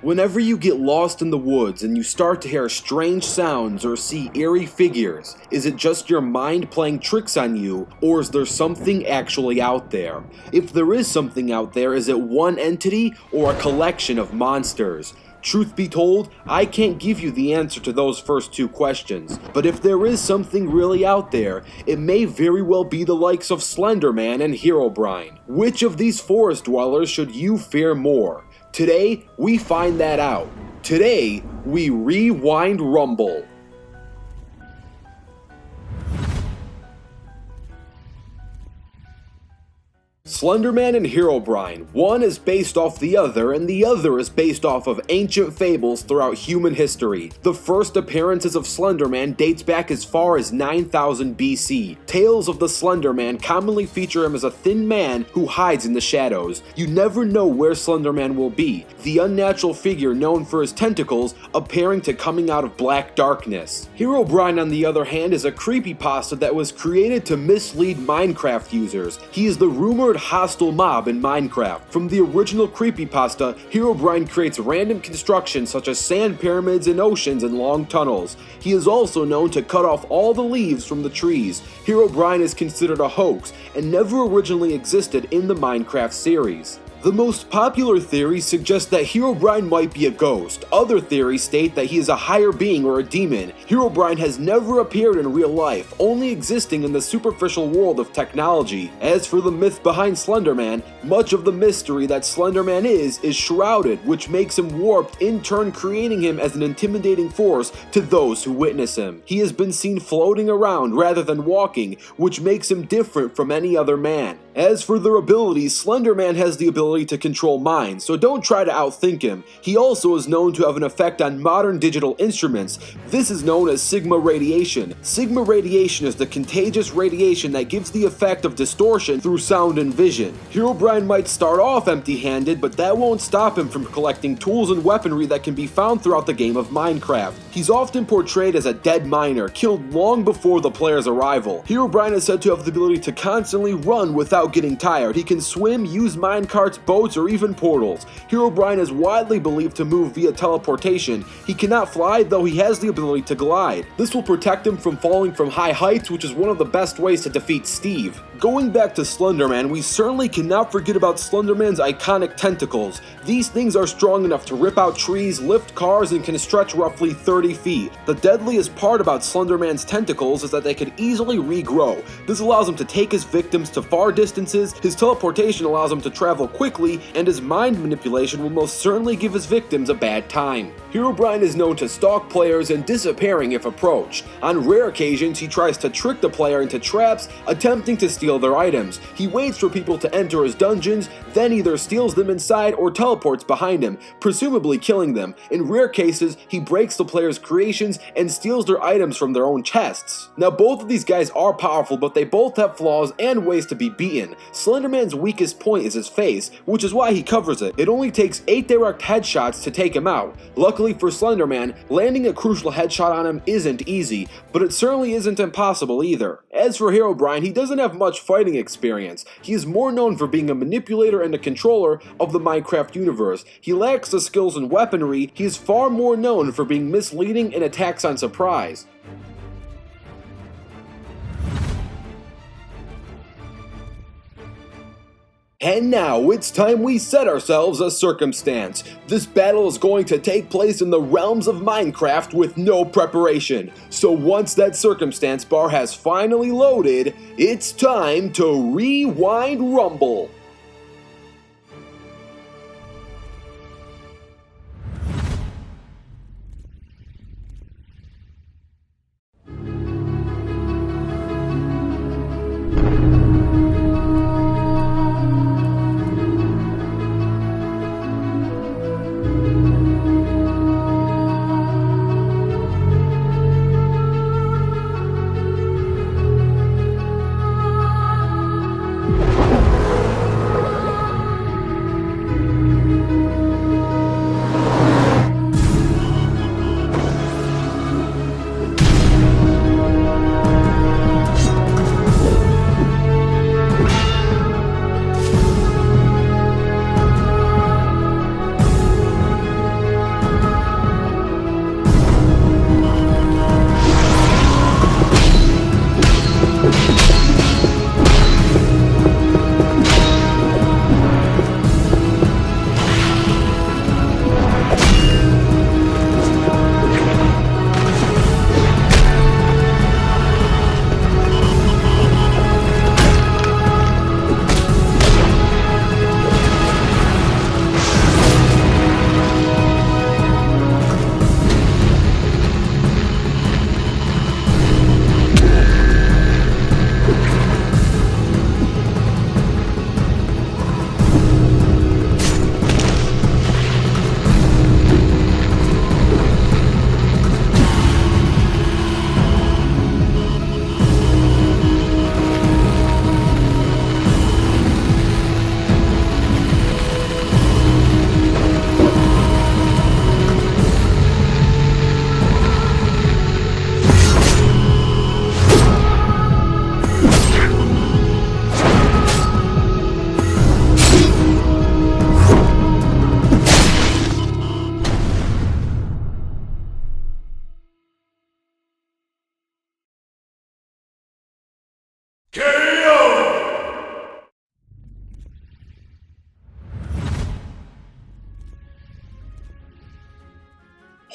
Whenever you get lost in the woods and you start to hear strange sounds or see eerie figures, is it just your mind playing tricks on you, or is there something actually out there? If there is something out there, is it one entity or a collection of monsters? Truth be told, I can't give you the answer to those first two questions, but if there is something really out there, it may very well be the likes of Slender Man and Herobrine. Which of these forest dwellers should you fear more? Today, we find that out. Today, we rewind rumble. Slender Man and Herobrine, one is based off the other and the other is based off of ancient fables throughout human history. The first appearances of Slender Man dates back as far as 9000 BC. Tales of the Slender Man commonly feature him as a thin man who hides in the shadows. You never know where Slender Man will be, the unnatural figure known for his tentacles appearing to coming out of black darkness. Herobrine, on the other hand, is a creepypasta that was created to mislead Minecraft users. He is the rumored hostile mob in Minecraft. From the original creepypasta, Herobrine creates random constructions such as sand pyramids in oceans and long tunnels. He is also known to cut off all the leaves from the trees. Herobrine is considered a hoax and never originally existed in the Minecraft series. The most popular theories suggest that Herobrine might be a ghost. Other theories state that he is a higher being or a demon. Herobrine has never appeared in real life, only existing in the superficial world of technology. As for the myth behind Slender Man, much of the mystery that Slender Man is shrouded, which makes him warped, in turn creating him as an intimidating force to those who witness him. He has been seen floating around rather than walking, which makes him different from any other man. As for their abilities, Slender Man has the ability to control minds, so don't try to outthink him. He also is known to have an effect on modern digital instruments. This is known as Sigma radiation. Sigma radiation is the contagious radiation that gives the effect of distortion through sound and vision. Herobrine might start off empty-handed, but that won't stop him from collecting tools and weaponry that can be found throughout the game of Minecraft. He's often portrayed as a dead miner, killed long before the player's arrival. Herobrine is said to have the ability to constantly run without getting tired. He can swim, use minecarts, boats, or even portals. Herobrine is widely believed to move via teleportation. He cannot fly, though he has the ability to glide. This will protect him from falling from high heights, which is one of the best ways to defeat Steve. Going back to Slender Man, we certainly cannot forget about Slender Man's iconic tentacles. These things are strong enough to rip out trees, lift cars, and can stretch roughly 30 feet. The deadliest part about Slender Man's tentacles is that they can easily regrow. This allows him to take his victims to far distances, his teleportation allows him to travel quickly, and his mind manipulation will most certainly give his victims a bad time. Herobrine is known to stalk players and disappearing if approached. On rare occasions, he tries to trick the player into traps, attempting to steal their items. He waits for people to enter his dungeons, then either steals them inside or teleports behind him, presumably killing them. In rare cases, he breaks the player's creations and steals their items from their own chests. Now, both of these guys are powerful, but they both have flaws and ways to be beaten. Slender Man's weakest point is his face, which is why he covers it. It only takes 8 direct headshots to take him out. Luckily for Slender Man, landing a crucial headshot on him isn't easy, but it certainly isn't impossible either. As for Herobrine, he doesn't have much fighting experience. He is more known for being a manipulator and a controller of the Minecraft universe. He lacks the skills and weaponry. He is far more known for being misleading and attacks on surprise. And now, it's time we set ourselves a circumstance. This battle is going to take place in the realms of Minecraft with no preparation. So once that circumstance bar has finally loaded, it's time to rewind rumble.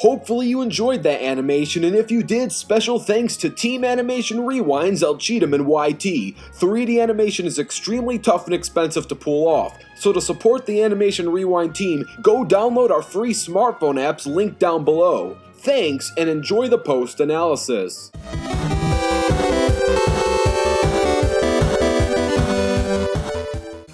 Hopefully you enjoyed that animation, and if you did, special thanks to Team Animation Rewinds, El Cheatham and YT. 3D animation is extremely tough and expensive to pull off, so to support the Animation Rewind team, go download our free smartphone apps linked down below. Thanks, and enjoy the post-analysis.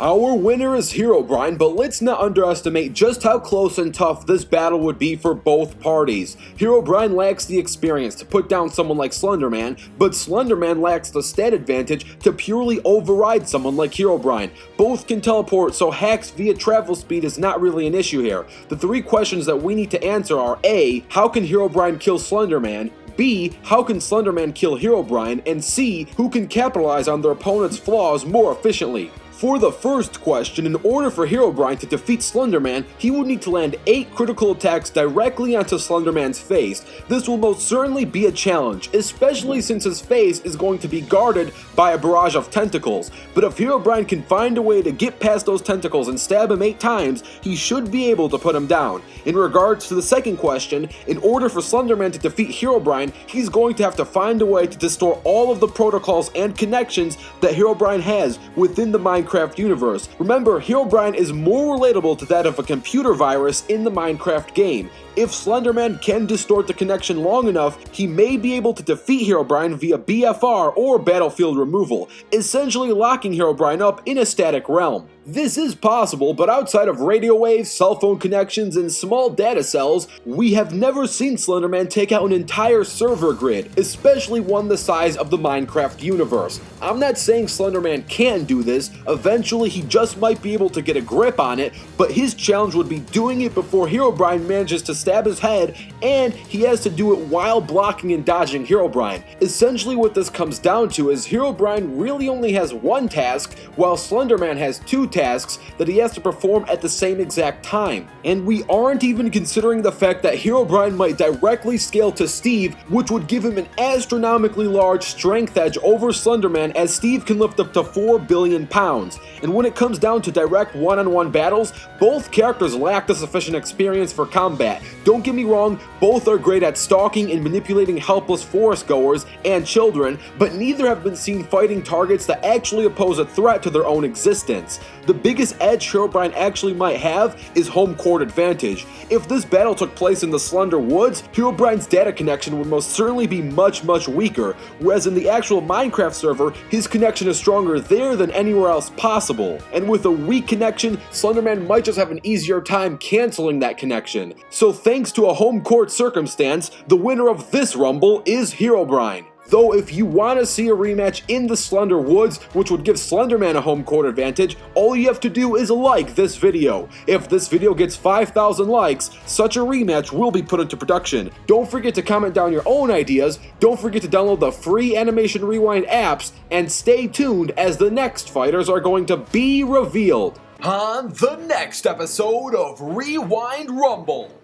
Our winner is Herobrine, but let's not underestimate just how close and tough this battle would be for both parties. Herobrine lacks the experience to put down someone like Slender Man, but Slender Man lacks the stat advantage to purely override someone like Herobrine. Both can teleport, so hacks via travel speed is not really an issue here. The three questions that we need to answer are A. How can Herobrine kill Slender Man? B. How can Slender Man kill Herobrine? And C. Who can capitalize on their opponent's flaws more efficiently? For the first question, in order for Herobrine to defeat Slender Man, he would need to land 8 critical attacks directly onto Slender Man's face. This will most certainly be a challenge, especially since his face is going to be guarded by a barrage of tentacles. But if Herobrine can find a way to get past those tentacles and stab him 8 times, he should be able to put him down. In regards to the second question, in order for Slender Man to defeat Herobrine, he's going to have to find a way to distort all of the protocols and connections that Herobrine has within the Minecraft universe. Remember, Herobrine is more relatable to that of a computer virus in the Minecraft game. If Slender Man can distort the connection long enough, he may be able to defeat Herobrine via BFR or battlefield removal, essentially locking Herobrine up in a static realm. This is possible, but outside of radio waves, cell phone connections, and small data cells, we have never seen Slender Man take out an entire server grid, especially one the size of the Minecraft universe. I'm not saying Slender Man can do this, eventually he just might be able to get a grip on it, but his challenge would be doing it before Herobrine manages to stab his head, and he has to do it while blocking and dodging Herobrine. Essentially what this comes down to is Herobrine really only has one task, while Slender Man has 2 tasks that he has to perform at the same exact time. And we aren't even considering the fact that Herobrine might directly scale to Steve, which would give him an astronomically large strength edge over Slender Man, as Steve can lift up to 4 billion pounds. And when it comes down to direct one-on-one battles, both characters lack the sufficient experience for combat. Don't get me wrong, both are great at stalking and manipulating helpless forest goers and children, but neither have been seen fighting targets that actually pose a threat to their own existence. The biggest edge Herobrine actually might have is home court advantage. If this battle took place in the Slender Woods, Herobrine's data connection would most certainly be much weaker, whereas in the actual Minecraft server, his connection is stronger there than anywhere else possible. And with a weak connection, Slender Man might just have an easier time canceling that connection. So thanks to a home court circumstance, the winner of this Rumble is Herobrine. Though if you want to see a rematch in the Slender Woods, which would give Slender Man a home court advantage, all you have to do is like this video. If this video gets 5,000 likes, such a rematch will be put into production. Don't forget to comment down your own ideas, don't forget to download the free Animation Rewind apps, and stay tuned as the next fighters are going to be revealed on the next episode of Rewind Rumble.